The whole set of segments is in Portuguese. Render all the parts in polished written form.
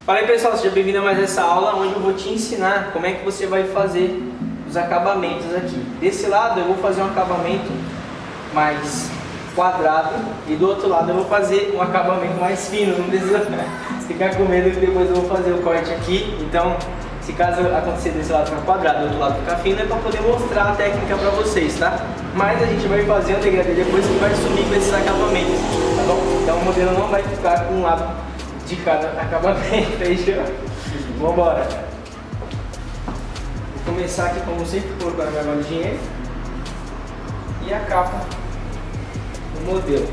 Fala aí pessoal, seja bem-vindo a mais essa aula onde eu vou te ensinar como é que você vai fazer os acabamentos aqui. Desse lado eu vou fazer um acabamento mais quadrado e do outro lado eu vou fazer um acabamento mais fino, não precisa ficar com medo que depois eu vou fazer o corte aqui. Então, se caso acontecer desse lado ficar quadrado e do outro lado ficar fino, é para poder mostrar a técnica para vocês, tá? Mas a gente vai fazer um degradê depois que vai sumir com esses acabamentos, tá bom? Então o modelo não vai ficar com um lado de cada acabamento, fechou? Vambora! Vou começar aqui como sempre, colocando a minha bola de dinheiro e a capa do modelo.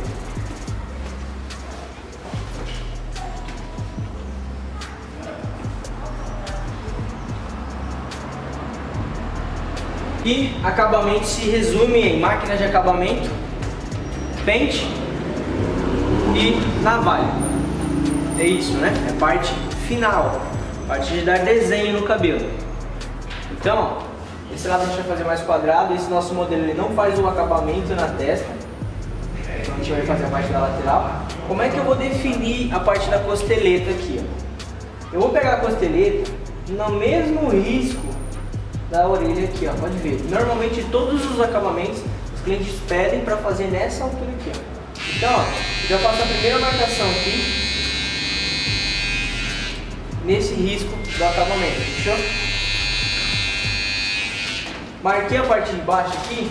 E acabamento se resume em máquina de acabamento, pente e navalha. É isso, né? É a parte final, a parte de dar desenho no cabelo. Então, esse lado a gente vai fazer mais quadrado. Esse nosso modelo ele não faz o acabamento na testa, então a gente vai fazer a parte da lateral. Como é que eu vou definir a parte da costeleta aqui? Ó? Eu vou pegar a costeleta no mesmo risco da orelha aqui, ó. Pode ver. Normalmente todos os acabamentos os clientes pedem para fazer nessa altura aqui, ó. Então, ó, já faço a primeira marcação aqui nesse risco do acabamento, fechou? Marquei a parte de baixo aqui,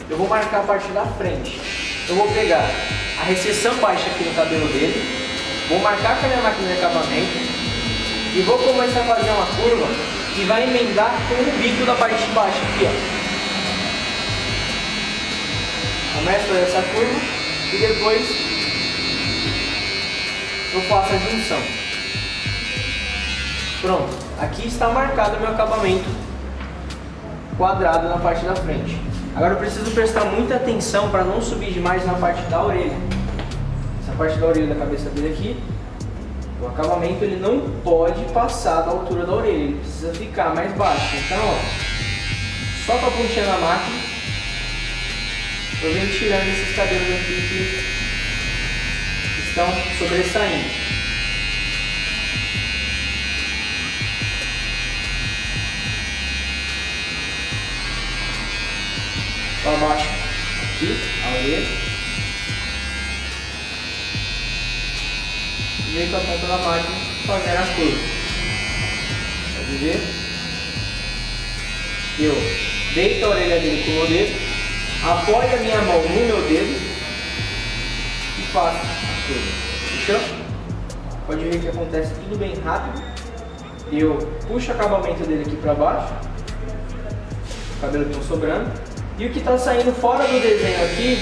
eu vou marcar a parte da frente. Eu vou pegar a recessão baixa aqui no cabelo dele, vou marcar com a minha máquina de acabamento e vou começar a fazer uma curva que vai emendar com o bico da parte de baixo aqui, ó. Começo a fazer essa curva e depois eu faço a junção. Pronto, aqui está marcado o meu acabamento quadrado na parte da frente. Agora eu preciso prestar muita atenção para não subir demais na parte da orelha. Essa parte da orelha da cabeça dele aqui, o acabamento ele não pode passar da altura da orelha, ele precisa ficar mais baixo. Então, ó, só com a pontinha da máquina, eu venho tirando esses cabelos aqui que estão sobressaindo. Para baixo aqui, a orelha. E vem com a ponta da máquina fazendo a curva. Pode ver? Eu deito a orelha dele com o meu dedo, apoio a minha mão no meu dedo e faço a curva. Fechou? Pode ver que acontece tudo bem rápido. Eu puxo o acabamento dele aqui para baixo, o cabelo que está sobrando. E o que está saindo fora do desenho aqui,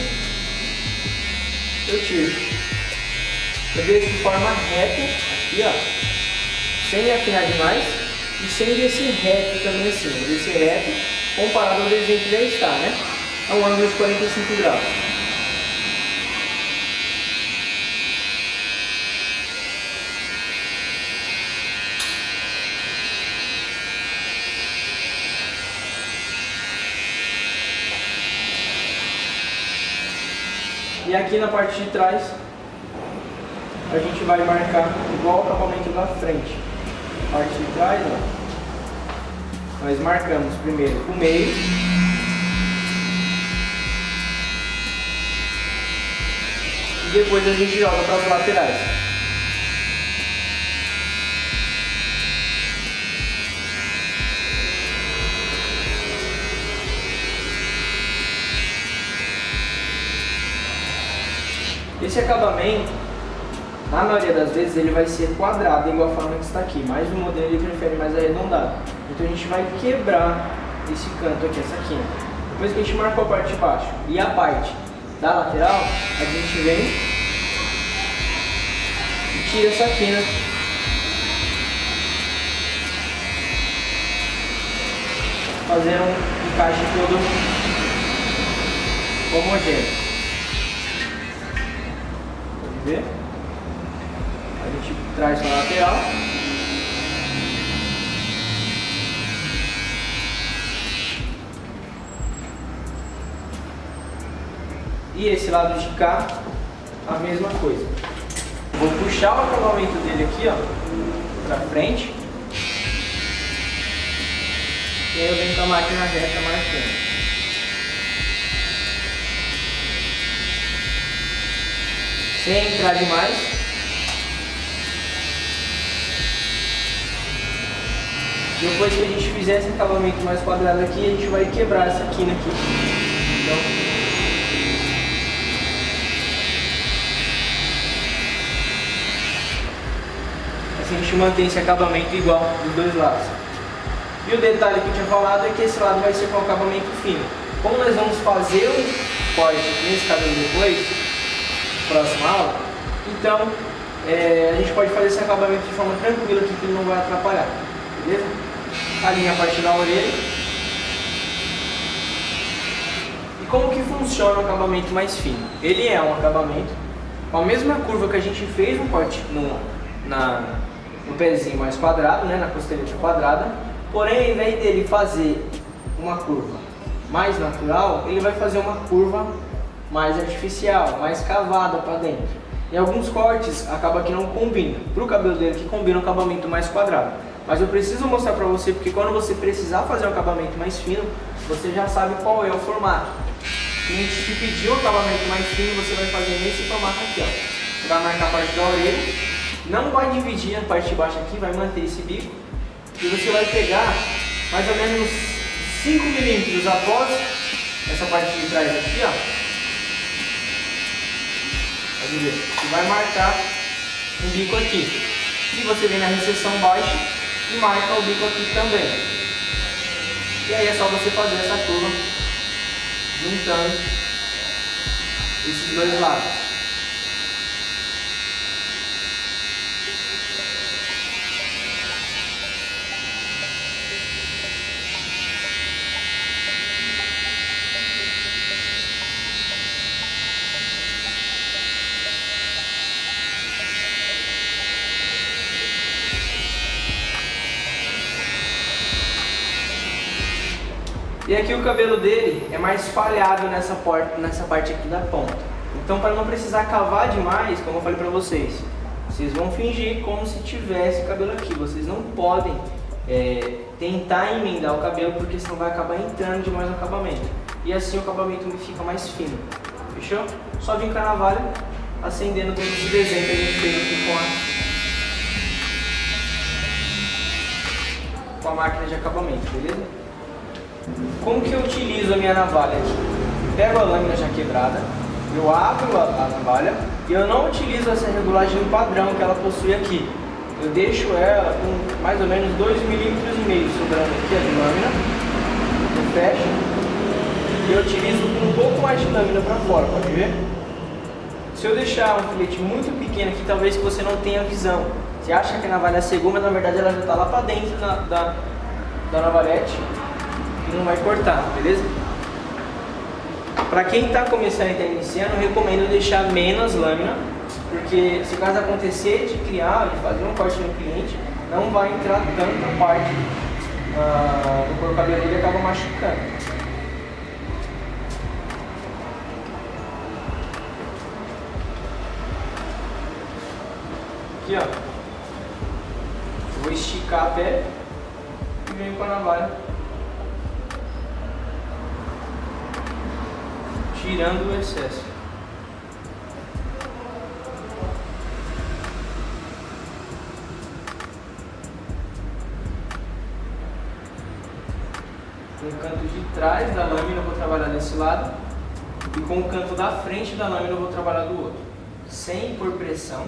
eu tiro. Eu deixo de forma reta, aqui ó, sem afinar demais e sem descer reto também assim. Eu descer reto comparado ao desenho que já está, né? A um ângulo de 45 graus. E aqui na parte de trás, a gente vai marcar igual o acabamento da frente. A parte de trás, ó, nós marcamos primeiro o meio, e depois a gente joga para as laterais. Esse acabamento, na maioria das vezes, ele vai ser quadrado, igual a forma que está aqui, mas o modelo ele prefere mais arredondado. Então a gente vai quebrar esse canto aqui, essa quina. Depois que a gente marcou a parte de baixo e a parte da lateral, a gente vem e tira essa quina. Fazendo um encaixe todo homogêneo. Ver? A gente traz para a lateral. E esse lado de cá, a mesma coisa. Vou puxar o acabamento dele aqui, ó, para frente. E aí eu venho com a máquina reta marcando. Sem entrar demais. Depois que a gente fizer esse acabamento mais quadrado aqui, a gente vai quebrar essa quina aqui. Então, assim a gente mantém esse acabamento igual dos dois lados. E o detalhe que eu tinha falado é que esse lado vai ser com acabamento fino. Como nós vamos fazer um corte nesse cabelo depois, próxima aula, então a gente pode fazer esse acabamento de forma tranquila aqui, que ele não vai atrapalhar, beleza? Alinha a parte da orelha. E como que funciona o acabamento mais fino? Ele é um acabamento com a mesma curva que a gente fez no corte no pezinho mais quadrado, né, na costeleta quadrada. Porém, ao invés dele fazer uma curva mais natural, ele vai fazer uma curva mais artificial, mais cavada para dentro. Em alguns cortes acaba que não combina. Para o cabelo dele que combina um acabamento mais quadrado. Mas eu preciso mostrar para você porque quando você precisar fazer um acabamento mais fino, você já sabe qual é o formato. Se a gente te pedir um acabamento mais fino, você vai fazer nesse formato aqui, ó. Você vai marcar a parte da orelha, não vai dividir a parte de baixo aqui, vai manter esse bico. E você vai pegar mais ou menos 5 milímetros após essa parte de trás aqui, ó. Pode ver. E vai marcar um bico aqui. E você vem na recessão baixa e marca o bico aqui também. E aí é só você fazer essa curva juntando esses dois lados. E aqui o cabelo dele é mais falhado nessa parte aqui da ponta. Então, para não precisar cavar demais, como eu falei para vocês vão fingir como se tivesse cabelo aqui. Vocês não podem tentar emendar o cabelo, porque senão vai acabar entrando demais no acabamento. E assim o acabamento fica mais fino. Fechou? Só vir com a navalha, acendendo todo esse desenho que a gente fez aqui com a máquina de acabamento, beleza? Como que eu utilizo a minha navalha aqui? Pego a lâmina já quebrada, eu abro a navalha e eu não utilizo essa regulagem padrão que ela possui aqui. Eu deixo ela com mais ou menos 2,5 mm sobrando aqui de lâmina. Eu fecho e eu utilizo com um pouco mais de lâmina para fora, pode ver? Se eu deixar um filete muito pequeno aqui, talvez que você não tenha visão. Você acha que a navalha cegou, mas na verdade ela já está lá para dentro da navalhete. Não vai cortar, beleza? Para quem está começando e está iniciando, eu recomendo deixar menos lâmina, porque se caso acontecer de criar, de fazer um corte no cliente, não vai entrar tanta parte do couro cabeludo e acaba machucando. Aqui, ó, eu vou esticar a pele e venho com a navalha tirando o excesso. Com o canto de trás da lâmina eu vou trabalhar desse lado e com o canto da frente da lâmina eu vou trabalhar do outro, sem pôr pressão.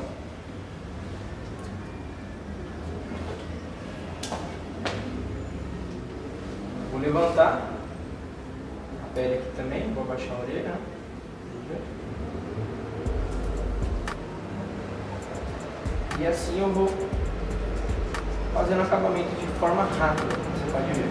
Vou levantar a pele aqui também, vou abaixar a orelha. E assim eu vou fazendo acabamento de forma rápida, você pode ver.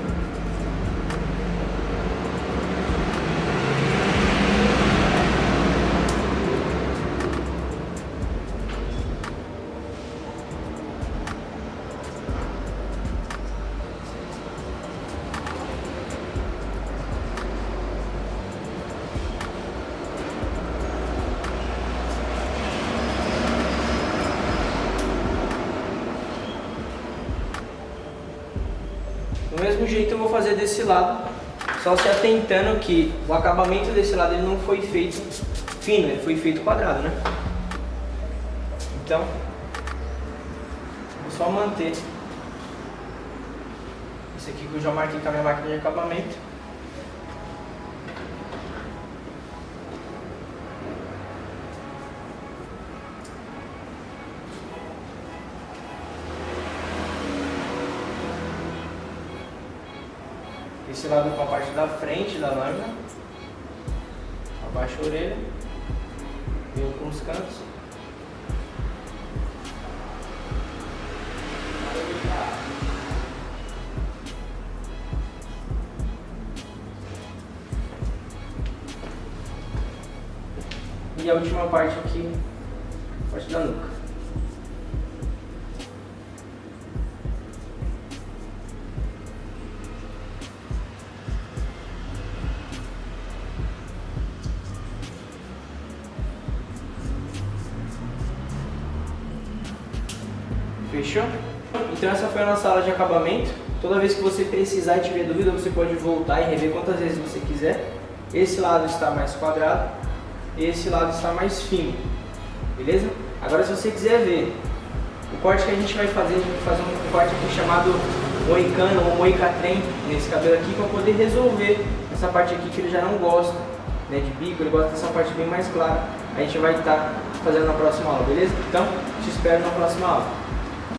mesmo jeito eu vou fazer desse lado, só se atentando que o acabamento desse lado ele não foi feito fino, ele foi feito quadrado, né? Então, vou só manter esse aqui que eu já marquei com a minha máquina de acabamento. Esse lado com a parte da frente da lâmina, abaixa a orelha, venho com os cantos. E a última parte aqui, parte da nuca. Fechou? Então essa foi a nossa aula de acabamento. Toda vez que você precisar e tiver dúvida, você pode voltar e rever quantas vezes você quiser. Esse lado está mais quadrado, esse lado está mais fino, beleza? Agora se você quiser ver o corte que a gente vai fazer um corte aqui chamado moicano ou moicatrem nesse cabelo aqui, para poder resolver essa parte aqui que ele já não gosta, né, de bico, ele gosta dessa parte bem mais clara. A gente vai estar fazendo na próxima aula, beleza? Então, te espero na próxima aula.